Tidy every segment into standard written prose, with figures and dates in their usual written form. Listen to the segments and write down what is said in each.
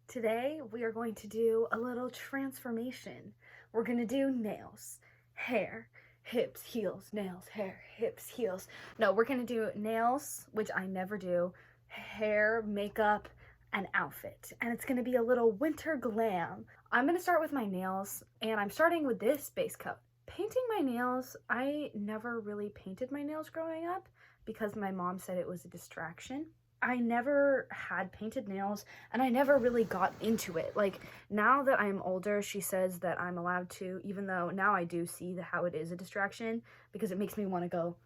Today we are going to do a little transformation. We're going to do nails, hair, hips, heels, nails, hair, hips, heels. No, we're going to do nails, which I never do, hair, makeup, and outfit. And it's going to be a little winter glam. I'm going to start with my nails, and I'm starting with this base coat. Painting my nails, I never really painted my nails growing up because my mom said it was a distraction. I never had painted nails and I never really got into it. Like, now that I'm older, she says that I'm allowed to, even though now I do see how it is a distraction because it makes me want to go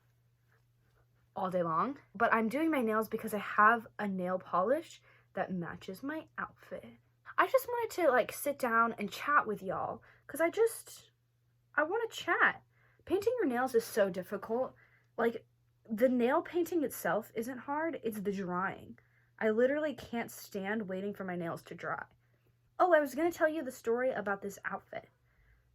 all day long. But I'm doing my nails because I have a nail polish that matches my outfit. I just wanted to like sit down and chat with y'all because I want to chat. Painting your nails is so difficult. Like, the nail painting itself isn't hard, it's the drying. I literally can't stand waiting for my nails to dry. Oh, I was gonna tell you the story about this outfit.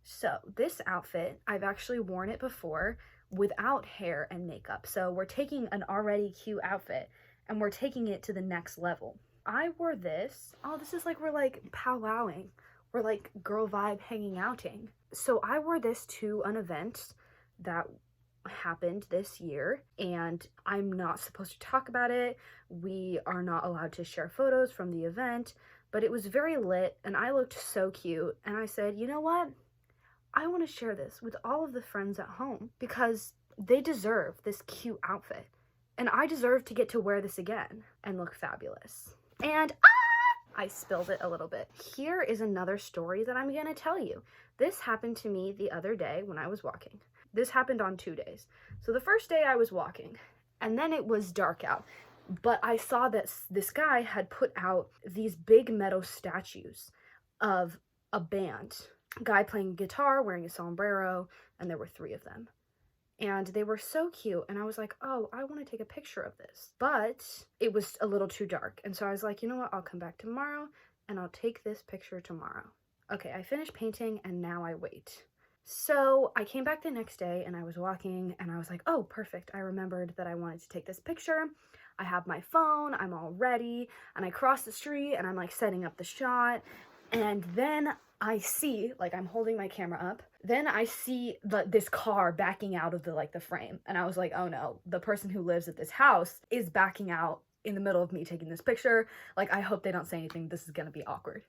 So this outfit, I've actually worn it before without hair and makeup. So we're taking an already cute outfit and we're taking it to the next level. I wore this. Oh, this is like we're like powwowing. We're like girl vibe hanging outing. So I wore this to an event that happened this year, and I'm not supposed to talk about it. We are not allowed to share photos from the event, but it was very lit and I looked so cute, and I said, you know what? I want to share this with all of the friends at home because they deserve this cute outfit, and I deserve to get to wear this again and look fabulous. And I spilled it a little bit. Here is another story that I'm gonna tell you. This happened to me the other day when I was walking. This happened on 2 days. So the first day I was walking, and then it was dark out, but I saw that this guy had put out these big metal statues of a band. A guy playing guitar, wearing a sombrero, and there were 3 of them. And they were so cute, and I was like, oh, I want to take a picture of this. But it was a little too dark, and so I was like, you know what, I'll come back tomorrow, and I'll take this picture tomorrow. Okay, I finished painting, and now I wait. So I came back the next day and I was walking and I was like, oh, perfect. I remembered that I wanted to take this picture. I have my phone, I'm all ready, and I cross the street and I'm like setting up the shot. And then I see, like, I'm holding my camera up. Then I see this car backing out of the frame. And I was like, oh no, the person who lives at this house is backing out in the middle of me taking this picture. Like, I hope they don't say anything. This is gonna be awkward.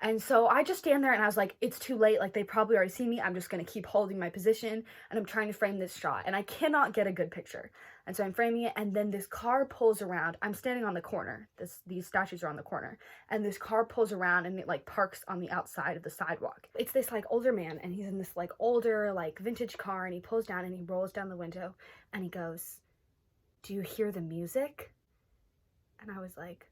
And so I just stand there and I was like, it's too late. Like, they probably already see me. I'm just going to keep holding my position and I'm trying to frame this shot and I cannot get a good picture. And so I'm framing it, and then this car pulls around. I'm standing on the corner. These statues are on the corner, and this car pulls around and it like parks on the outside of the sidewalk. It's this like older man, and he's in this like older like vintage car, and he pulls down and he rolls down the window and he goes, do you hear the music? And I was like,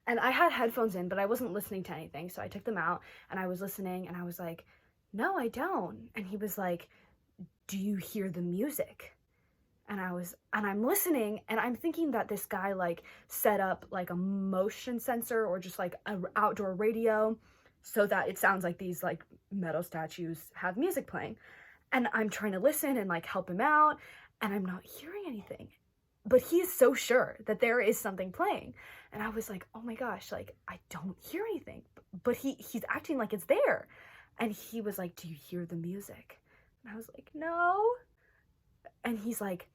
and I had headphones in, but I wasn't listening to anything. So I took them out and I was listening, and I was like, no, I don't. And he was like, do you hear the music? And I'm listening, and I'm thinking that this guy like set up like a motion sensor or just like an outdoor radio so that it sounds like these like metal statues have music playing. And I'm trying to listen and like help him out, and I'm not hearing anything. But he's so sure that there is something playing. And I was like, oh my gosh, like, I don't hear anything. But he's acting like it's there. And he was like, do you hear the music? And I was like, no. And he's like,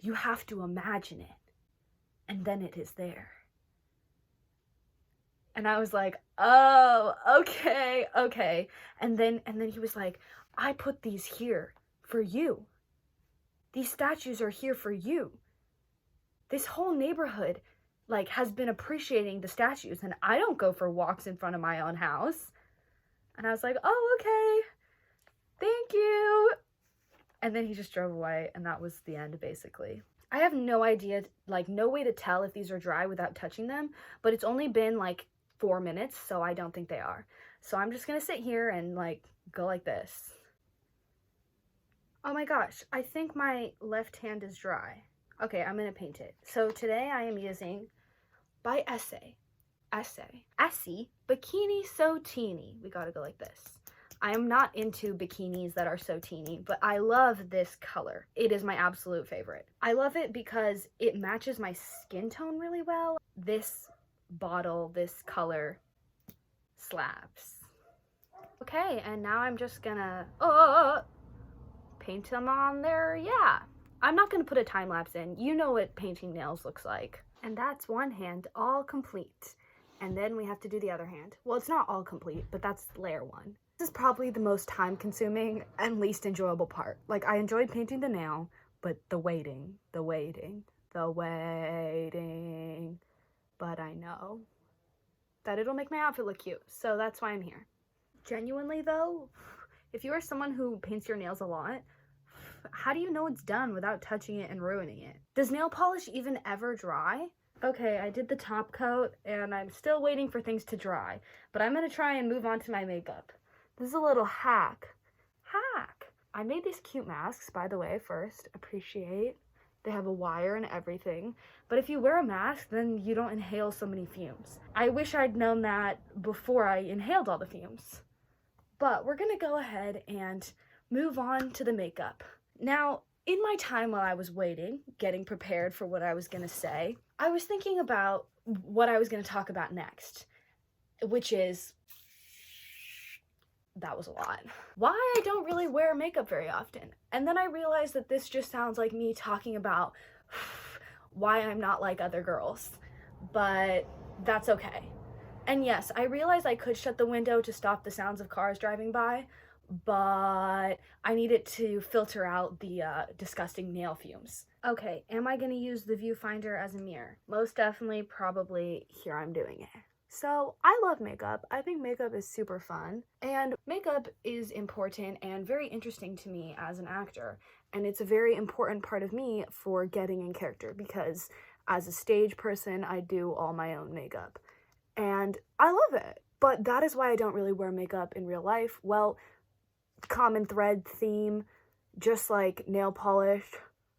you have to imagine it. And then it is there. And I was like, oh, okay. And then he was like, I put these here for you. These statues are here for you. This whole neighborhood, like, has been appreciating the statues, and I don't go for walks in front of my own house. And I was like, oh, okay. Thank you. And then he just drove away, and that was the end, basically. I have no idea, like, no way to tell if these are dry without touching them, but it's only been, like, 4 minutes, so I don't think they are. So I'm just gonna sit here and, like, go like this. Oh my gosh, I think my left hand is dry. Okay, I'm gonna paint it. So today I am using, by Essie, Bikini So Teeny. We gotta go like this. I am not into bikinis that are so teeny, but I love this color. It is my absolute favorite. I love it because it matches my skin tone really well. This bottle, this color slaps. Okay, and now I'm just gonna paint them on there. Yeah, I'm not gonna put a time lapse in. You know what painting nails looks like. And that's one hand all complete. And then we have to do the other hand. Well, it's not all complete, but that's layer one. This is probably the most time consuming and least enjoyable part. Like, I enjoyed painting the nail, but the waiting. But I know that it'll make my outfit look cute, so that's why I'm here. Genuinely though, if you are someone who paints your nails a lot, how do you know it's done without touching it and ruining it? Does nail polish even ever dry? Okay, I did the top coat and I'm still waiting for things to dry, but I'm gonna try and move on to my makeup. This is a little hack. I made these cute masks, by the way, first. Appreciate. They have a wire and everything. But if you wear a mask, then you don't inhale so many fumes. I wish I'd known that before I inhaled all the fumes. But we're gonna go ahead and move on to the makeup. Now, in my time while I was waiting, getting prepared for what I was gonna say, I was thinking about what I was gonna talk about next, which is, that was a lot. Why I don't really wear makeup very often. And then I realized that this just sounds like me talking about why I'm not like other girls, but that's okay. And yes, I realized I could shut the window to stop the sounds of cars driving by, but I needed to filter out the disgusting nail fumes. Okay, am I gonna use the viewfinder as a mirror? Most definitely, probably. Here I'm doing it. So I love makeup. I think makeup is super fun, and makeup is important and very interesting to me as an actor, and it's a very important part of me for getting in character because as a stage person, I do all my own makeup, and I love it. But that is why I don't really wear makeup in real life. Well, common thread theme, just like nail polish.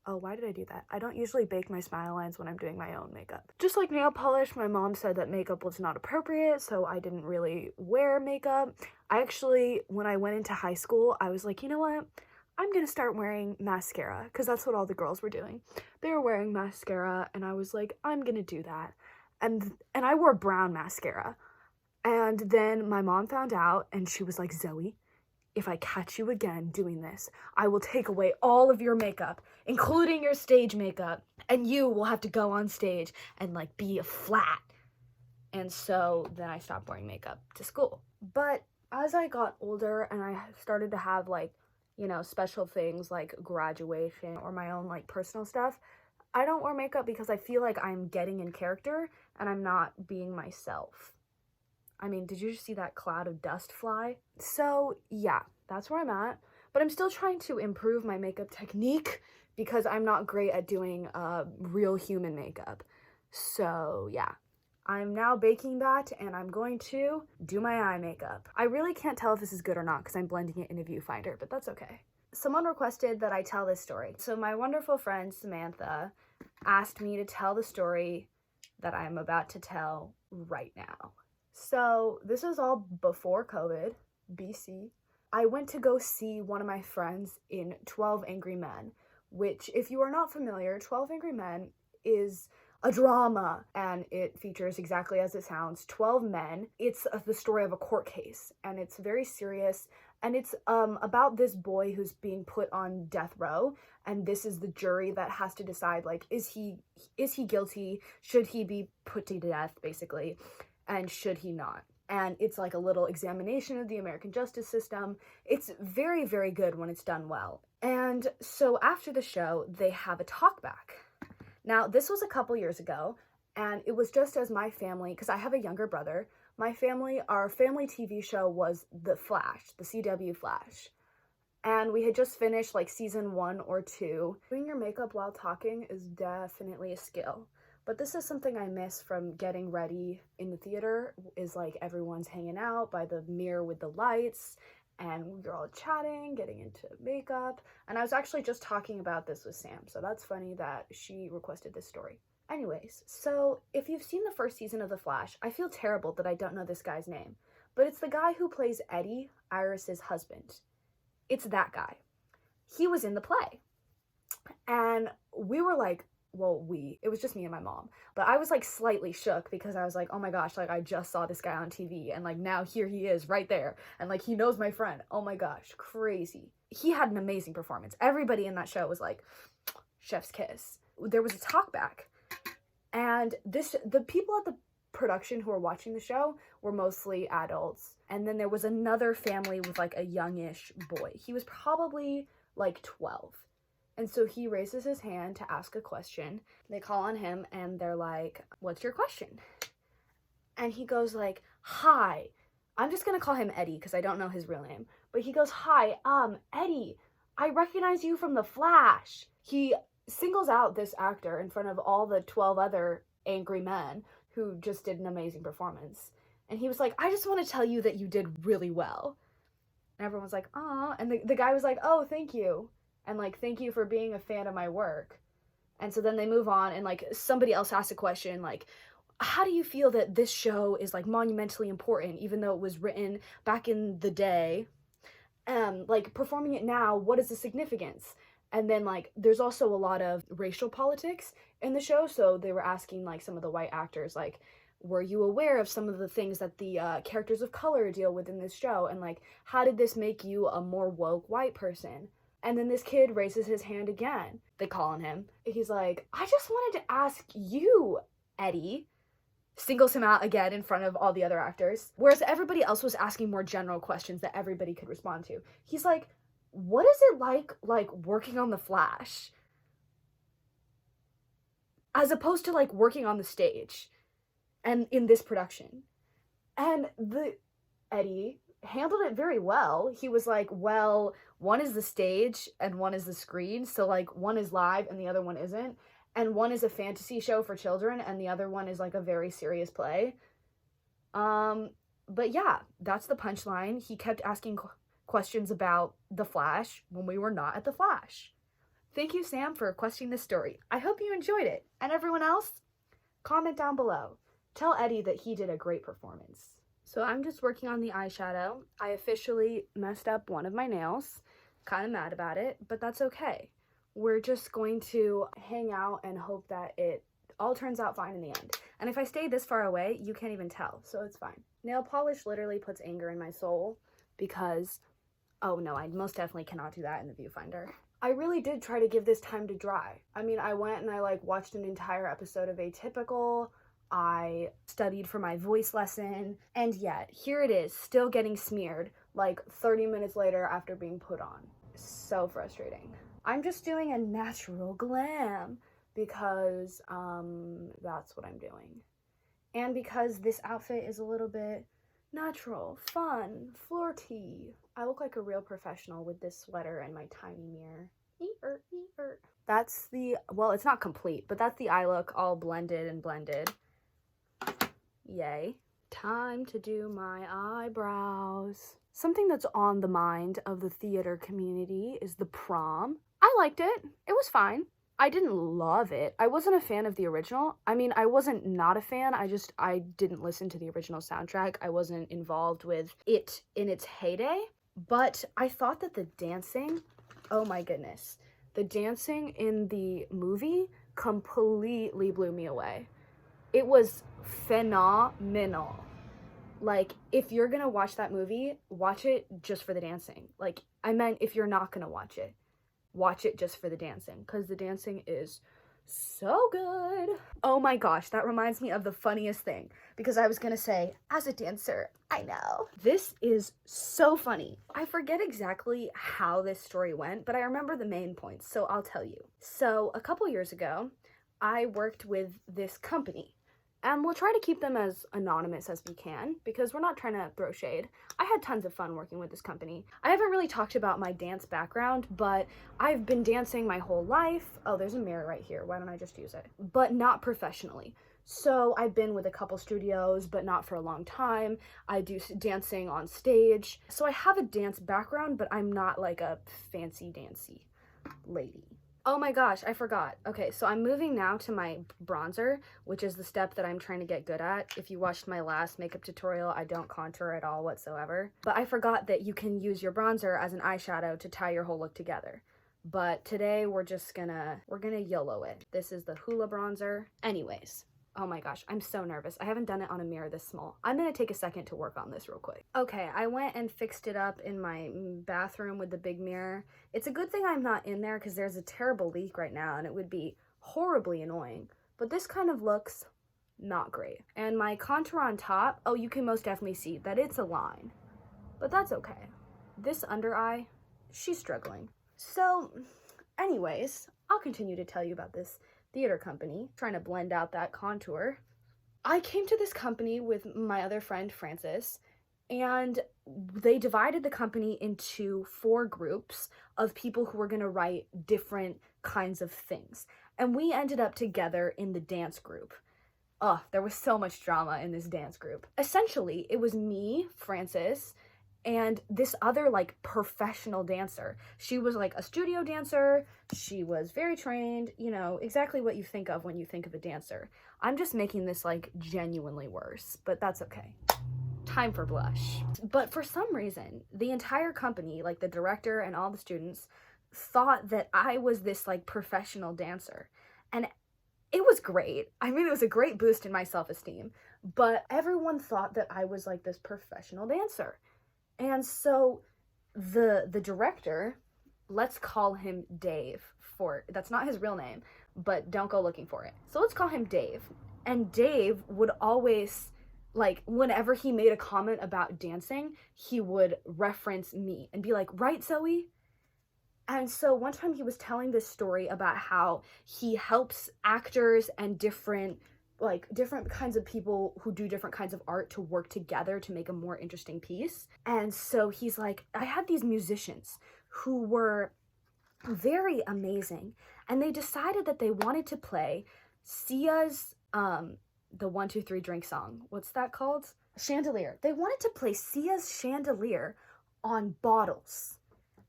Oh, why did I do that? I don't usually bake my smile lines when I'm doing my own makeup. Just like nail polish, my mom said that makeup was not appropriate, so I didn't really wear makeup. I actually, when I went into high school, I was like, you know what? I'm gonna start wearing mascara, because that's what all the girls were doing. They were wearing mascara, and I was like, I'm gonna do that. And I wore brown mascara. And then my mom found out, and she was like, Zoe, if I catch you again doing this, I will take away all of your makeup, including your stage makeup, and you will have to go on stage and like be a flat. And so then I stopped wearing makeup to school. But as I got older and I started to have like, you know, special things like graduation or my own like personal stuff, I don't wear makeup because I feel like I'm getting in character and I'm not being myself. I mean, did you just see that cloud of dust fly? So yeah, that's where I'm at. But I'm still trying to improve my makeup technique because I'm not great at doing real human makeup. So yeah, I'm now baking that and I'm going to do my eye makeup. I really can't tell if this is good or not because I'm blending it in a viewfinder, but that's okay. Someone requested that I tell this story. So my wonderful friend Samantha asked me to tell the story that I'm about to tell right now. So this is all before COVID, BC. I went to go see one of my friends in 12 Angry Men, which, if you are not familiar, 12 Angry Men is a drama, and it features, exactly as it sounds, 12 men. It's the story of a court case, and it's very serious, and it's about this boy who's being put on death row, and this is the jury that has to decide, like, is he guilty? Should he be put to death, basically? And should he not? And it's like a little examination of the American justice system. It's very, very good when it's done well. And so after the show, they have a talk back. Now, this was a couple years ago, and it was just as my family, because I have a younger brother, our family TV show was The Flash, the CW Flash. And we had just finished like season 1 or 2. Doing your makeup while talking is definitely a skill. But this is something I miss from getting ready in the theater, is like everyone's hanging out by the mirror with the lights, and we're all chatting, getting into makeup. And I was actually just talking about this with Sam, so that's funny that she requested this story. Anyways, so if you've seen the first season of The Flash, I feel terrible that I don't know this guy's name. but it's the guy who plays Eddie, Iris's husband. It's that guy. He was in the play. And we were like, it was just me and my mom, but I was like slightly shook because I was like, oh my gosh, like I just saw this guy on TV and like now here he is right there and like he knows my friend. Oh my gosh, crazy. He had an amazing performance. Everybody in that show was like, chef's kiss. There was a talkback, and the people at the production who were watching the show were mostly adults, and then there was another family with like a youngish boy. He was probably like 12. And so he raises his hand to ask a question. They call on him and they're like, what's your question? And he goes like, hi. I'm just gonna call him Eddie because I don't know his real name. But he goes, hi, Eddie, I recognize you from The Flash. He singles out this actor in front of all the 12 other angry men who just did an amazing performance. And he was like, I just want to tell you that you did really well. And everyone was like, aw. And the guy was like, oh, thank you. And like, thank you for being a fan of my work. And so then they move on and like somebody else asks a question like, how do you feel that this show is like monumentally important even though it was written back in the day? Like performing it now, what is the significance? And then like there's also a lot of racial politics in the show, so they were asking like some of the white actors like, were you aware of some of the things that the characters of color deal with in this show? And like, how did this make you a more woke white person? And then this kid raises his hand again. They call on him. He's like, I just wanted to ask you, Eddie. Singles him out again in front of all the other actors. Whereas everybody else was asking more general questions that everybody could respond to. He's like, what is it like working on The Flash? As opposed to like working on the stage and in this production. And Eddie handled it very well. He was like, well, one is the stage and one is the screen. So like one is live and the other one isn't. And one is a fantasy show for children and the other one is like a very serious play. But yeah, that's the punchline. He kept asking questions about The Flash when we were not at The Flash. Thank you, Sam, for requesting this story. I hope you enjoyed it. And everyone else, comment down below. Tell Eddie that he did a great performance. So I'm just working on the eyeshadow. I officially messed up one of my nails. Kind of mad about it, but that's okay. We're just going to hang out and hope that it all turns out fine in the end. And if I stay this far away, you can't even tell, so it's fine. Nail polish literally puts anger in my soul because, oh no, I most definitely cannot do that in the viewfinder. I really did try to give this time to dry. I mean, I went and I like watched an entire episode of Atypical. I studied for my voice lesson, and yet here it is, still getting smeared like 30 minutes later after being put on. So frustrating. I'm just doing a natural glam because that's what I'm doing. And because this outfit is a little bit natural, fun, flirty. I look like a real professional with this sweater and my tiny mirror. That's the, well, it's not complete, but that's the eye look all blended and blended. Yay. Time to do my eyebrows. Something that's on the mind of the theater community is the prom. I liked it. It was fine. I didn't love it. I wasn't a fan of the original. I mean, I wasn't not a fan. I didn't listen to the original soundtrack. I wasn't involved with it in its heyday. But I thought that the dancing, oh my goodness. The dancing in the movie completely blew me away. It was phenomenal. Like, if you're gonna watch that movie, watch it just for the dancing. Like, I meant if you're not gonna watch it just for the dancing, because the dancing is so good. Oh my gosh, that reminds me of the funniest thing, because I was gonna say, as a dancer, I know. This is so funny. I forget exactly how this story went, but I remember the main points, so I'll tell you. So, a couple years ago, I worked with this company. And we'll try to keep them as anonymous as we can because we're not trying to throw shade. I had tons of fun working with this company. I haven't really talked about my dance background, but I've been dancing my whole life. Oh, there's a mirror right here. Why don't I just use it? But not professionally. So I've been with a couple studios, but not for a long time. I do dancing on stage. So I have a dance background, but I'm not like a fancy dancy lady. Oh my gosh, I forgot. Okay, so I'm moving now to my bronzer, which is the step that I'm trying to get good at. If you watched my last makeup tutorial, I don't contour at all whatsoever. But I forgot that you can use your bronzer as an eyeshadow to tie your whole look together. But today we're gonna YOLO it. This is the Hoola bronzer. Anyways, oh my gosh, I'm so nervous. I haven't done it on a mirror this small. I'm gonna take a second to work on this real quick. Okay, I went and fixed it up in my bathroom with the big mirror. It's a good thing I'm not in there because there's a terrible leak right now and it would be horribly annoying. But this kind of looks not great. And my contour on top, oh, you can most definitely see that it's a line. But that's okay. This under eye, she's struggling. So, anyways, I'll continue to tell you about this theater company, trying to blend out that contour. I came to this company with my other friend, Francis, and they divided the company into 4 groups of people who were going to write different kinds of things. And we ended up together in the dance group. Oh, there was so much drama in this dance group. Essentially, it was me, Francis, and this other like professional dancer. She was like a studio dancer. She was very trained, you know, exactly what you think of when you think of a dancer. I'm just making this like genuinely worse, but that's okay. Time for blush. But for some reason, the entire company, like the director and all the students, thought that I was this like professional dancer. And it was great. I mean, it was a great boost in my self-esteem, but everyone thought that I was like this professional dancer. And so the director, let's call him Dave, that's not his real name, but don't go looking for it. So let's call him Dave. And Dave would always, like, whenever he made a comment about dancing, he would reference me and be like, right, Zoe? And so one time he was telling this story about how he helps actors and different kinds of people who do different kinds of art to work together to make a more interesting piece. And so he's like, I had these musicians who were very amazing, and they decided that they wanted to play Sia's, the 1, 2, 3 drink song. What's that called? Chandelier. They wanted to play Sia's Chandelier on bottles.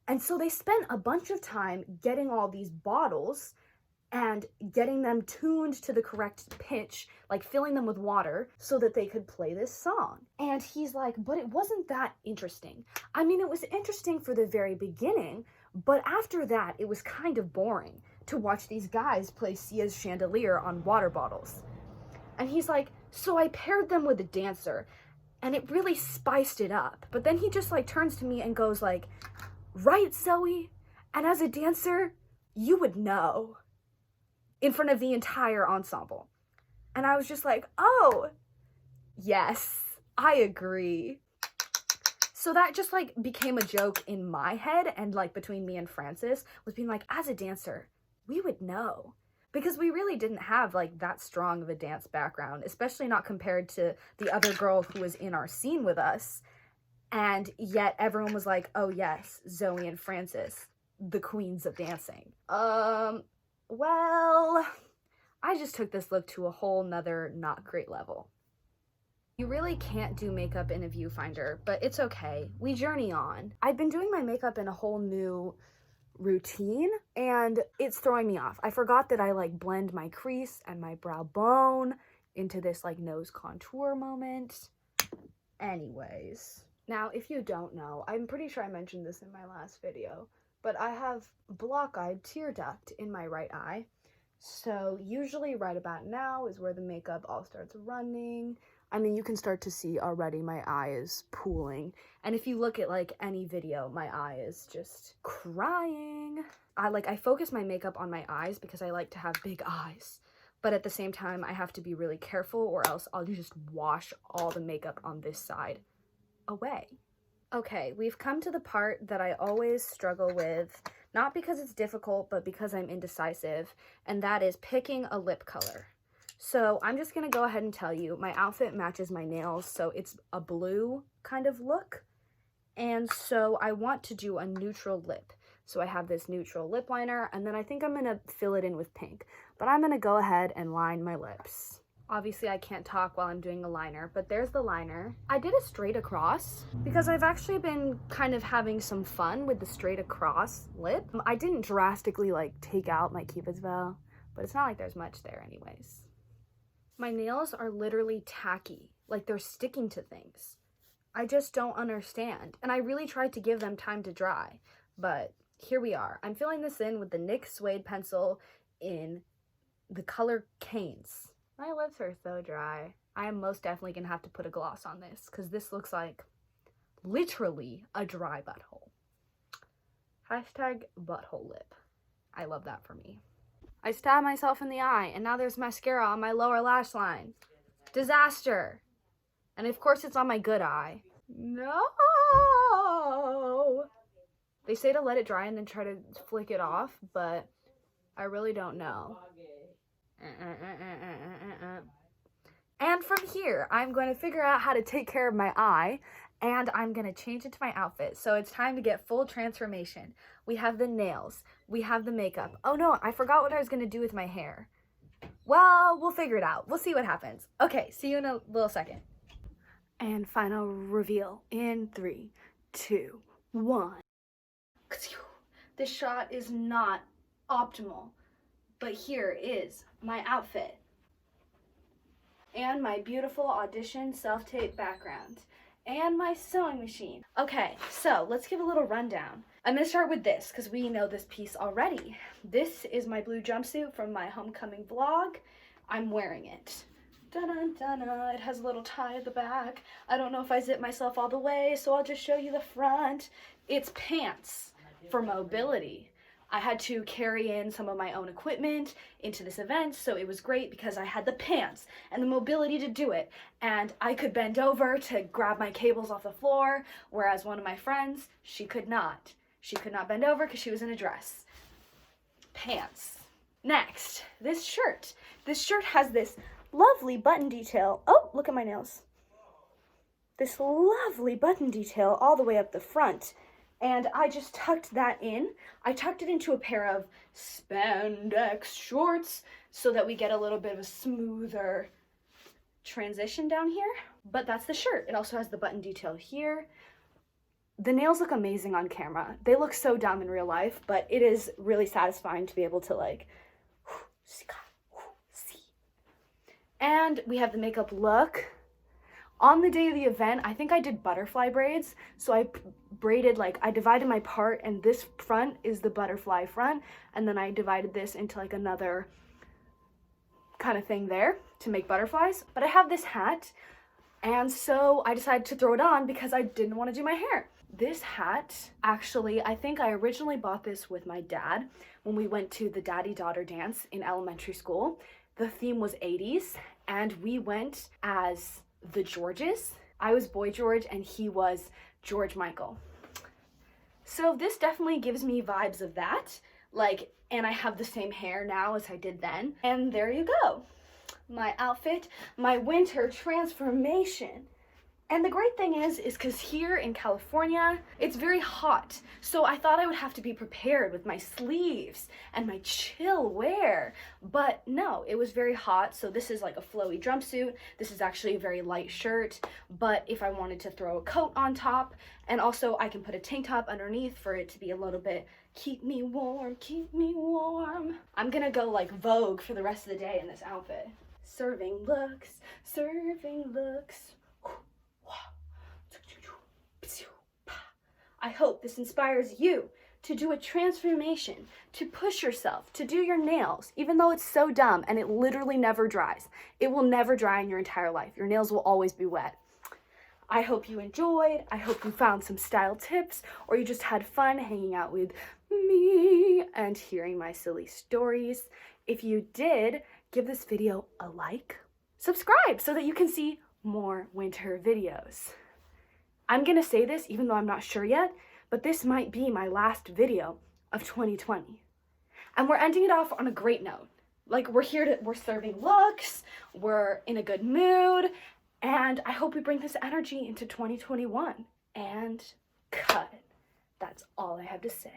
And so they spent a bunch of time getting all these bottles and getting them tuned to the correct pitch, like filling them with water so that they could play this song. And he's like, but it wasn't that interesting. I mean, it was interesting for the very beginning, but after that, it was kind of boring to watch these guys play Sia's Chandelier on water bottles. And he's like, so I paired them with a dancer, and it really spiced it up. But then he just like turns to me and goes like, right, Zoe? And as a dancer, you would know. In front of the entire ensemble. And I was just like, oh, yes, I agree. So that just like became a joke in my head, and like between me and Francis, was being like, as a dancer, we would know. Because we really didn't have like that strong of a dance background, especially not compared to the other girl who was in our scene with us. And yet everyone was like, oh yes, Zoe and Francis, the queens of dancing. Well, I just took this look to a whole nother not great level. You really can't do makeup in a viewfinder, but it's okay. We journey on. I've been doing my makeup in a whole new routine, and it's throwing me off. I forgot that I like blend my crease and my brow bone into this like nose contour moment. Anyways, now if you don't know, I'm pretty sure I mentioned this in my last video, but I have block-eyed tear duct in my right eye. So usually right about now is where the makeup all starts running. I mean, you can start to see already my eye is pooling. And if you look at like any video, my eye is just crying. I focus my makeup on my eyes because I like to have big eyes. But at the same time, I have to be really careful or else I'll just wash all the makeup on this side away. Okay, we've come to the part that I always struggle with, not because it's difficult, but because I'm indecisive, and that is picking a lip color. So I'm just gonna go ahead and tell you, my outfit matches my nails, so it's a blue kind of look, and so I want to do a neutral lip. So I have this neutral lip liner, and then I think I'm gonna fill it in with pink, but I'm gonna go ahead and line my lips. Obviously I can't talk while I'm doing a liner, but there's the liner. I did a straight across because I've actually been kind of having some fun with the straight across lip. I didn't drastically like take out my Cupid's bow, but it's not like there's much there anyways. My nails are literally tacky, like they're sticking to things. I just don't understand. And I really tried to give them time to dry, but here we are. I'm filling this in with the NYX Suede pencil in the color Canes. My lips are so dry. I am most definitely gonna have to put a gloss on this because this looks like literally a dry butthole. Hashtag butthole lip. I love that for me. I stabbed myself in the eye and now there's mascara on my lower lash line. Disaster. And of course it's on my good eye. No! They say to let it dry and then try to flick it off, but I really don't know. And from here, I'm going to figure out how to take care of my eye, and I'm going to change it to my outfit. So it's time to get full transformation. We have the nails. We have the makeup. Oh no, I forgot what I was going to do with my hair. Well, we'll figure it out. We'll see what happens. Okay, see you in a little second. And final reveal in 3, 2, 1. This shot is not optimal, but here is my outfit and my beautiful audition self-tape background and my sewing machine. Okay, so let's give a little rundown. I'm gonna start with this because we know this piece already. This is my blue jumpsuit from my homecoming vlog. I'm wearing it. Dun-dun-dun-dun. It has a little tie at the back. I don't know if I zip myself all the way, so I'll just show you the front. It's pants for mobility. I had to carry in some of my own equipment into this event, so it was great because I had the pants and the mobility to do it, and I could bend over to grab my cables off the floor, whereas one of my friends, she could not. She could not bend over because she was in a dress. Pants. Next, this shirt. This shirt has this lovely button detail. Oh, look at my nails. This lovely button detail all the way up the front. And I just tucked that in. I tucked it into a pair of spandex shorts so that we get a little bit of a smoother transition down here. But that's the shirt. It also has the button detail here. The nails look amazing on camera. They look so dumb in real life, but it is really satisfying to be able to like, see. And we have the makeup look. On the day of the event, I think I did butterfly braids. So I braided, like, I divided my part, and this front is the butterfly front. And then I divided this into like another kind of thing there to make butterflies. But I have this hat, and so I decided to throw it on because I didn't want to do my hair. This hat, actually, I think I originally bought this with my dad when we went to the daddy-daughter dance in elementary school. The theme was 80s, and we went as the Georges. I was Boy George and he was George Michael. So this definitely gives me vibes of that. Like, and I have the same hair now as I did then. And there you go. My outfit, my winter transformation. And the great thing is because here in California, it's very hot. So I thought I would have to be prepared with my sleeves and my chill wear. But no, it was very hot. So this is like a flowy jumpsuit. This is actually a very light shirt. But if I wanted to throw a coat on top, and also I can put a tank top underneath for it to be a little bit, keep me warm, keep me warm. I'm gonna go like Vogue for the rest of the day in this outfit. Serving looks, serving looks. I hope this inspires you to do a transformation, to push yourself, to do your nails, even though it's so dumb and it literally never dries. It will never dry in your entire life. Your nails will always be wet. I hope you enjoyed. I hope you found some style tips, or you just had fun hanging out with me and hearing my silly stories. If you did, give this video a like, subscribe so that you can see more winter videos. I'm gonna say this even though I'm not sure yet, but this might be my last video of 2020. And we're ending it off on a great note. Like, we're serving looks, we're in a good mood, and I hope we bring this energy into 2021. And cut. That's all I have to say.